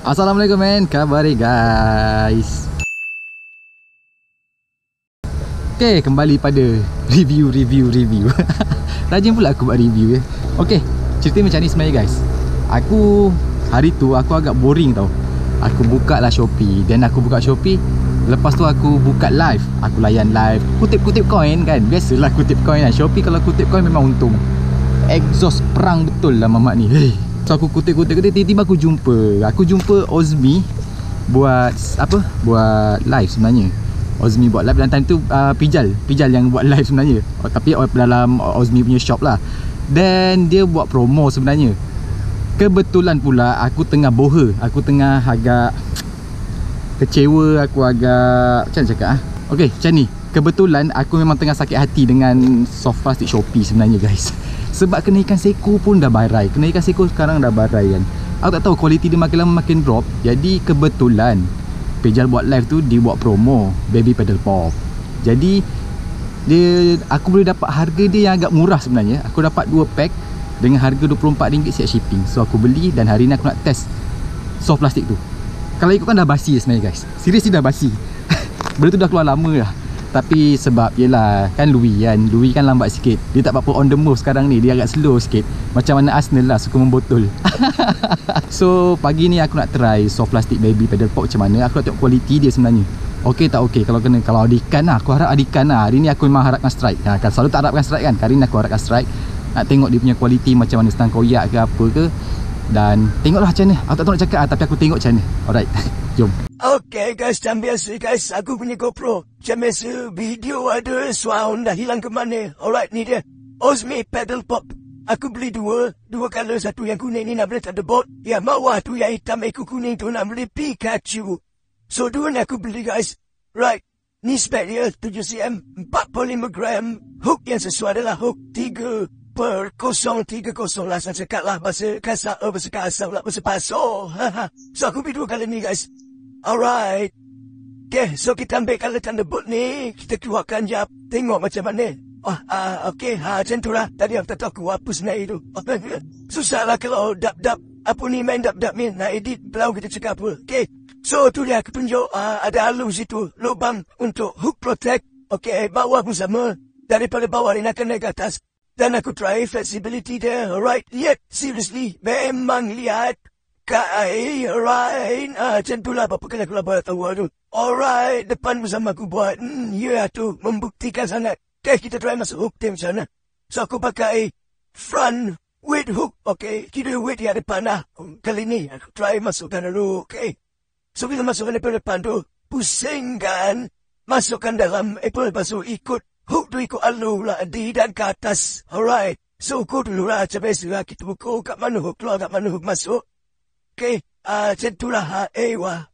Assalamualaikum men, khabar guys. Okay, kembali pada review. Rajin pula aku buat review ya. Okay, cerita macam ni sebenarnya guys. Hari tu aku agak boring tau. Aku buka lah Shopee. Dan aku buka Shopee, lepas tu aku buka live. Aku layan live, kutip-kutip koin kan. Biasalah kutip koin lah. Shopee kalau kutip koin memang untung. Exhaust perang betul lah mamak ni. So aku kutip, tiba-tiba aku jumpa Ozmi buat apa? Buat live sebenarnya. Ozmi buat live dan time tu Pijal yang buat live sebenarnya. Tapi dalam Ozmi punya shop lah. Dan dia buat promo sebenarnya. Kebetulan pula aku tengah boha. Aku tengah agak kecewa, aku agak macam mana cakap okey, macam ni. Kebetulan aku memang tengah sakit hati dengan soft plastik Shopee sebenarnya guys. Sebab kenaikan seko pun dah barai. Kenaikan seko sekarang dah barai kan. Aku tak tahu kualiti dia makin lama makin drop. Jadi kebetulan Pejal buat live tu, dia buat promo Baby Pedal Pop. Jadi aku boleh dapat harga dia yang agak murah sebenarnya. Aku dapat 2 pack dengan harga RM24 siap shipping. So aku beli dan hari ni aku nak test soft plastik tu. Kalau ikutkan dah basi sebenarnya guys. Seriously dah basi. Benda tu dah keluar lama dah. Tapi sebab yelah kan Louis kan lambat sikit. Dia tak apa-apa on the move sekarang ni. Dia agak slow sikit. Macam mana Arsenal lah, suka membotol. So pagi ni aku nak try soft plastic Baby Pedal Pop macam mana. Aku nak tengok kualiti dia sebenarnya. Okey tak okey. Kalau adikan lah, aku harap adikan lah. Hari ni aku memang harapkan strike. Kan selalu tak harapkan strike kan. Kali ni aku harapkan strike. Nak tengok dia punya kualiti macam mana, setang koyak ke apa ke. Dan tengoklah macam mana. Aku tak tahu nak cakap tapi aku tengok macam mana. Alright. Jom. Okay guys, macam biasa guys, aku punya GoPro. Macam biasa, video ada, sound dah hilang ke mana. Alright, ni dia Ozmi Pedal Pop. Aku beli dua color. Satu yang kuning ni nak beli Thunderbolt. Yang bawah tu yang hitam ekor kuning tu nak beli Pikachu. So dua ni aku beli guys. Right, ni spek dia 7cm, 45 gram. Hook yang sesuai adalah hook 3/030 lah. Saya cakap lah bahasa kasar, bahasa kasar lah, bahasa paso. So aku beli dua color ni guys. Alright. Okay, so kita ambil color Thunderbolt ni. Kita keluarkan jap. Tengok macam mana. Okay, macam tu lah. Tadi aku tak tahu aku apa sebenarnya tu. Susah lah kalau dap-dap. Apa ni main dap-dap ni. Nak edit belau kita cakap apa. Okay, so tu dia aku tunjuk. Ada halus situ. Lubang untuk hook protect. Okay, bawah pun sama. Daripada bawah ni nak kena ke atas. Dan aku try flexibility dia. Alright, yet seriously. Memang lihat. Alright, macam tu lah apa kena aku lah tahu tu. Alright, depan bersama aku buat. Tu membuktikan sangat. Okay, kita try masuk hook dia macam mana. So aku pakai front weight hook. Okay, kira weight yang depan lah. Kali ni aku try masukkan dulu. Okay, so bila masukkan Apple depan tu, pusingkan. Masukkan dalam Apple, lepas tu ikut hook tu, ikut alur lah di dan ke atas. Alright, so ukur dulu lah macam biasa lah. Kita ukur kat mana hook keluar, kat mana hook masuk. Okay, macam tu lah.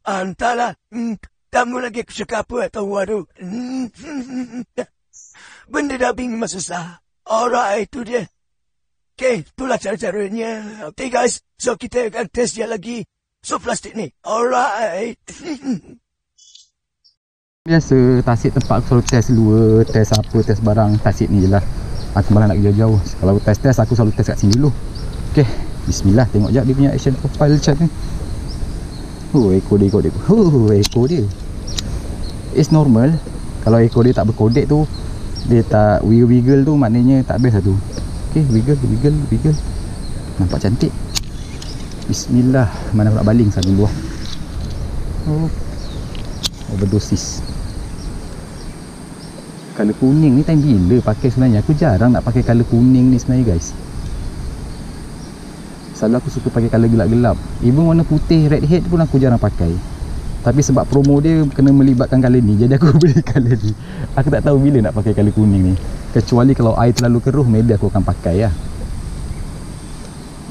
Entahlah. Tamu lagi aku cakap apa tahu tu. Benda dubbing memang susah. Alright, itu dia. Okay, itulah cara-caranya. Okay guys, so kita akan test dia lagi. So plastik ni. Alright. Biasa tasik tempat aku selalu test lure, test apa, test barang. Tasik ni je lah. Aku malah nak pergi jauh-jauh. Kalau test aku selalu test kat sini dulu. Okay, bismillah. Tengok je dia punya action profile chat ni. Ekor dia. It's normal. Kalau ekor dia tak berkodek tu, dia tak wiggle tu, maknanya tak best lah tu. Okay, wiggle. Nampak cantik. Bismillah. Mana nak baling sana dulu. Overdosis. Color kuning ni time bila pakai sebenarnya. Aku jarang nak pakai color kuning ni sebenarnya guys. Selalu aku suka pakai color gelap-gelap. Even warna putih red head pun aku jarang pakai. Tapi sebab promo dia kena melibatkan color ni, jadi aku beli color ni. Aku tak tahu bila nak pakai color kuning ni. Kecuali kalau air terlalu keruh, maybe aku akan pakai lah.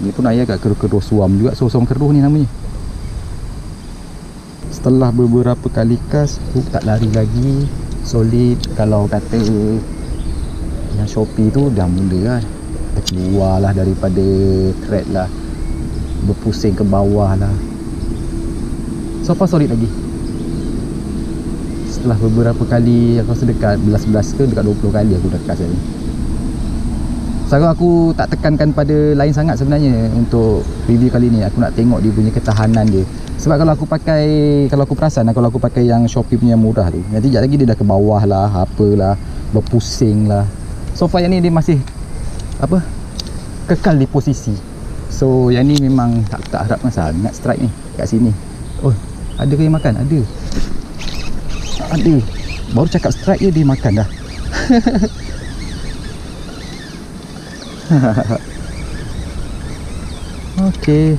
Ni pun air agak keruh-keruh, suam juga. Suam keruh ni namanya. Setelah beberapa kali kas, hook tak lari lagi. Solid. Kalau kata yang Shopee tu dah mula lah. Keluar lah daripada thread lah, berpusing ke bawah lah. So far solid lagi. Setelah beberapa kali aku rasa dekat 11 ke dekat 20 kali aku dah kas ni. Sekarang aku tak tekankan pada lain sangat sebenarnya untuk review kali ni. Aku nak tengok dia punya ketahanan dia. Sebab kalau aku perasan kalau aku pakai yang Shopee punya murah tu, nanti sekejap lagi dia dah ke bawah lah, apalah, berpusing lah. So far yang ni dia masih apa, kekal di posisi. So yang ni memang tak harapkan sangat strike ni kat sini. Oh, ada ke yang makan? Ada. Baru cakap strike je dia makan dah. Okay.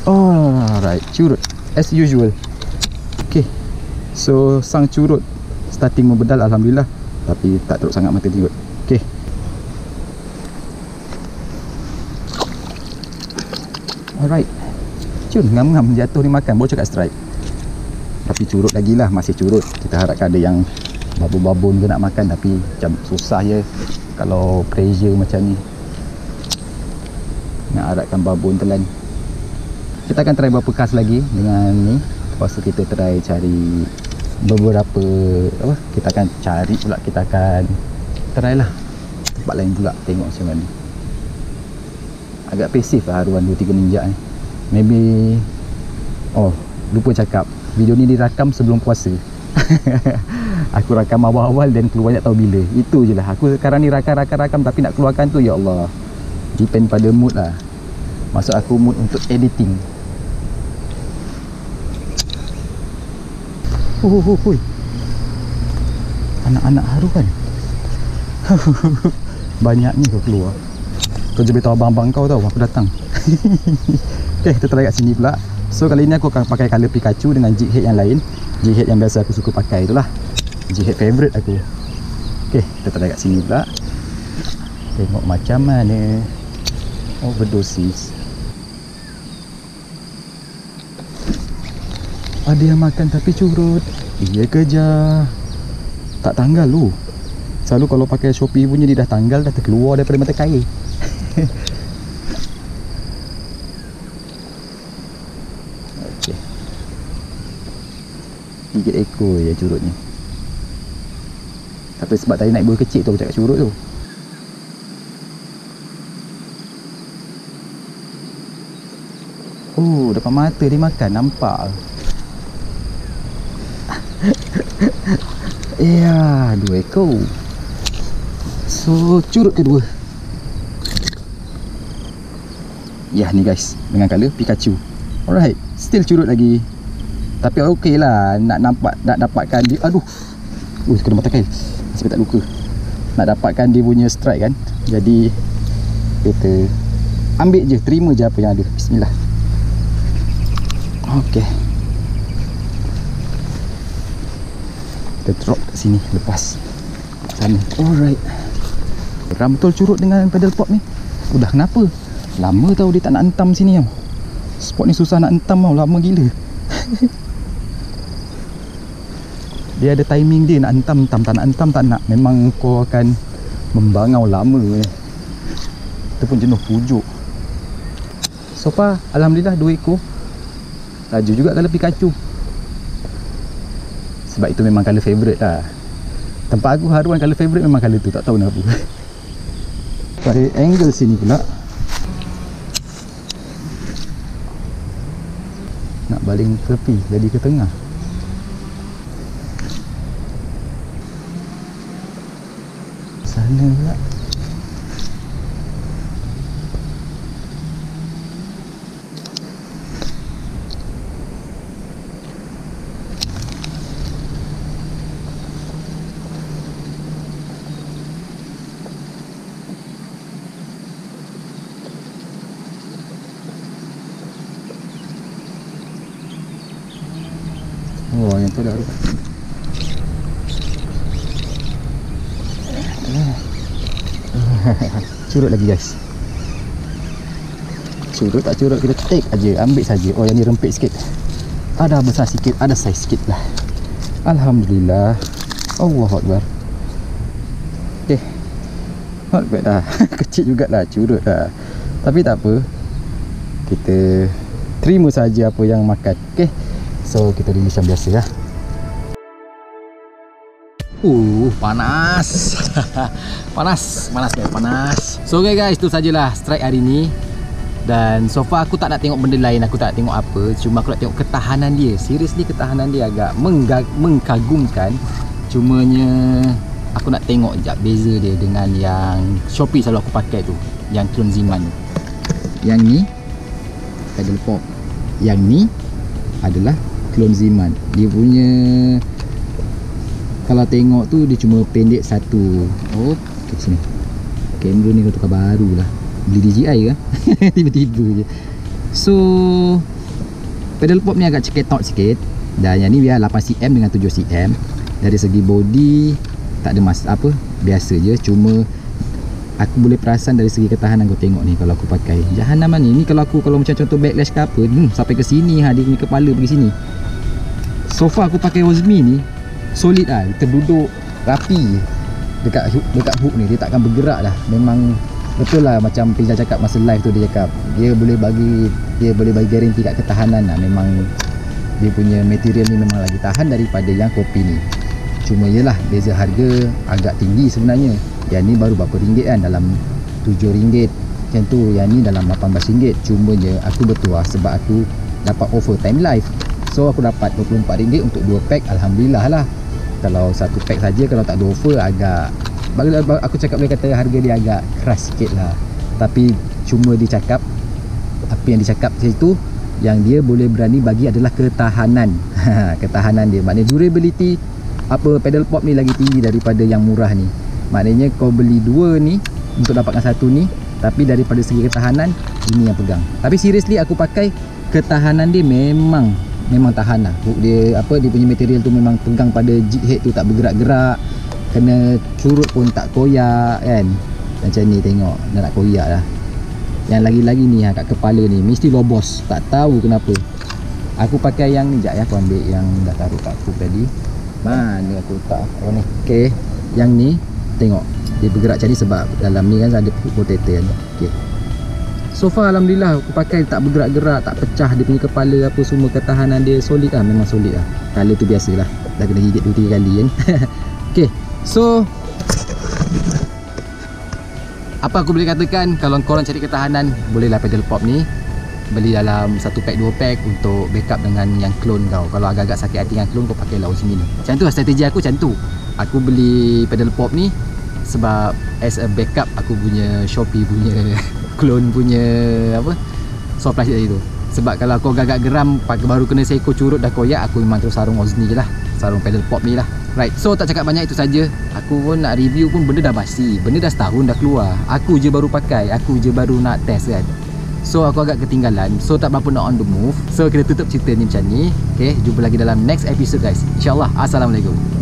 Alright, curut as usual. Okay, so sang curut starting membedal, alhamdulillah, tapi tak teruk sangat mata dia. Okay, alright, cun ngam-ngam jatuh ni makan, baru cakap strike. Tapi curut lagi lah, masih curut. Kita harapkan ada yang babon-babon ke nak makan, tapi macam susah je kalau pressure macam ni. Nak harapkan babon telan. Kita akan try berapa kas lagi dengan ni. Lepas tu kita try cari beberapa apa, kita akan cari pula, kita akan try lah tempat lain pula, tengok macam mana. Agak pasif lah haruan 2-3 minjak ni. Maybe lupa cakap, video ni dirakam sebelum puasa. Aku rakam awal-awal dan keluar tak tahu bila. Itu je lah. Aku sekarang ni rakam tapi nak keluarkan tu, ya Allah, depend pada mood lah. Maksud aku mood untuk editing. Anak-anak haruan. Banyaknya kau keluar. Kau je beritahu abang-abang kau tahu aku datang. Okay, kita try kat sini pula. So kali ni aku akan pakai colour Pikachu dengan jig head yang lain. Jig head yang biasa aku suka pakai itulah, jig head favourite aku. Okay, kita try kat sini pula. Tengok macam mana. Overdosis. Ada yang makan tapi curut. Iya kejar. Tak tanggal lu. Selalu kalau pakai Shopee punya dia dah tanggal, dah terkeluar daripada mata kail. Okey. Gigit ekor je curutnya. Tapi sebab tadi naik buah kecil tu aku cakap curut tu. Oh, depan mata dia makan, nampak. Ya, 2 ekor. So, curut kedua. Ya, ni guys, dengan colour Pikachu. Alright, still curut lagi. Tapi okey lah, nak dapatkan dia. Aduh. Kena mata kail. Masih tak luka. Nak dapatkan dia punya strike kan. Jadi kita ambil je, terima je apa yang ada. Bismillah. Okey. Kita drop kat sini, lepas sana. Alright. Ram betul curut dengan pedal pop ni. Udah kenapa? Lama tau dia tak nak hentam sini tau. Spot ni susah nak hentam tau, lama gila. Dia ada timing dia, nak hentam, tak nak hentam, tak nak. Memang kau akan membangau lama ni. Kita pun jenuh pujuk. So far, alhamdulillah 2 ekor. Laju juga kalau Pikachu. Sebab itu memang colour favourite lah. Tempat aku haruan colour favourite memang colour tu, tak tahu kenapa. Pada angle sini pula, nak baling tepi, jadi ke tengah. Sana pula. Oh, yang tu dah ada. Curut lagi guys. Curut tak curut, kita take aja, ambil saja. Oh, yang ni rempit sikit. Ada besar sikit, ada saiz sikit lah. Alhamdulillah. Allahu Akbar. Okay, not bad dah. Kecil jugalah, curut dah. Tapi tak apa, kita terima saja apa yang makan. Okay, so kita release macam biasa lah. Panas. Panas guys, panas. So okay guys, itu sajalah strike hari ni. Dan so far aku tak nak tengok benda lain, aku tak nak tengok apa, cuma aku nak tengok ketahanan dia. Seriously ketahanan dia agak mengkagumkan. Cumanya aku nak tengok sekejap beza dia dengan yang Shopee selalu aku pakai tu, yang clone Ziman. Yang ni pedal pop, yang ni adalah clone Ziman. Dia punya kalau tengok tu dia cuma pendek satu. Oh, okay, sini. Kamera ni kau tukar baru lah. Beli DJI kan? Tiba-tiba je. So pedal pop ni agak ceketot sikit. Dan yang ni biar 8cm dengan 7cm. Dari segi body tak ada apa, biasa je. Cuma aku boleh perasan dari segi ketahanan. Kau tengok ni kalau aku pakai Jahanam ni kalau macam contoh backlash ke apa, sampai ke sini dia punya kepala pergi sini. So far aku pakai Ozmi ni solid lah, kita duduk rapi dekat hook ni, dia takkan bergerak dah. Memang betul lah macam Pizza cakap masa live tu, dia cakap dia boleh bagi garanti kat ketahanan lah. Memang dia punya material ni memang lagi tahan daripada yang kopi ni. Cuma yelah beza harga agak tinggi sebenarnya. Yang ni baru berapa ringgit kan, dalam RM7 macam tu. Yang ni dalam RM18. Cuma je aku bertuah sebab aku dapat offer time live. So aku dapat RM24 untuk 2 pack. Alhamdulillah lah. Kalau satu pack saja, kalau tak ada offer agak, aku cakap boleh kata harga dia agak keras sikit lah. Tapi cuma dia cakap, apa yang dia cakap situ, yang dia boleh berani bagi adalah ketahanan. Ketahanan dia, maknanya durability apa pedal pop ni lagi tinggi daripada yang murah ni. Maknanya kau beli dua ni untuk dapatkan satu ni, tapi daripada segi ketahanan ini yang pegang. Tapi seriously aku pakai, ketahanan dia memang tahan lah. Hook dia dia punya material tu memang pegang pada jig head tu, tak bergerak-gerak. Kena curut pun tak koyak kan. Macam ni tengok, dah nak koyak dah. Yang lagi-lagi ni kat kepala ni mesti lobos, tak tahu kenapa. Aku pakai yang ni, sekejap ya, aku ambil yang dah taruh kat hook tadi. Mana aku letak? Oh ni. Okay, yang ni tengok dia bergerak macam ni sebab dalam ni kan ada hook rotator kan. Okay, so far alhamdulillah aku pakai tak bergerak-gerak, tak pecah. Dia punya kepala apa semua, ketahanan dia solid lah, memang solid lah. Color tu biasalah, dah kena gigit 2-3 kali kan. Okay, so apa aku boleh katakan, kalau korang cari ketahanan, bolehlah pedal pop ni. Beli dalam 1 pack 2 pack untuk backup dengan yang clone kau. Kalau agak-agak sakit hati dengan clone, kau pakai lah Ozmi ni. Macam tu lah strategi aku, macam tu. Aku beli pedal pop ni sebab as a backup aku punya Shopee punya clone punya soft plastic tadi tu. Sebab kalau aku agak-agak geram, baru kena seko curut dah koyak, aku memang terus sarung Ozmi je lah, sarung pedal pop ni lah. Right, so tak cakap banyak, itu saja. Aku pun nak review pun benda dah basi, benda dah setahun dah keluar. Aku je baru pakai, aku je baru nak test kan. So aku agak ketinggalan, so tak berapa nak on the move. So kita tutup cerita ni macam ni. Okay, jumpa lagi dalam next episode guys, InsyaAllah. Assalamualaikum.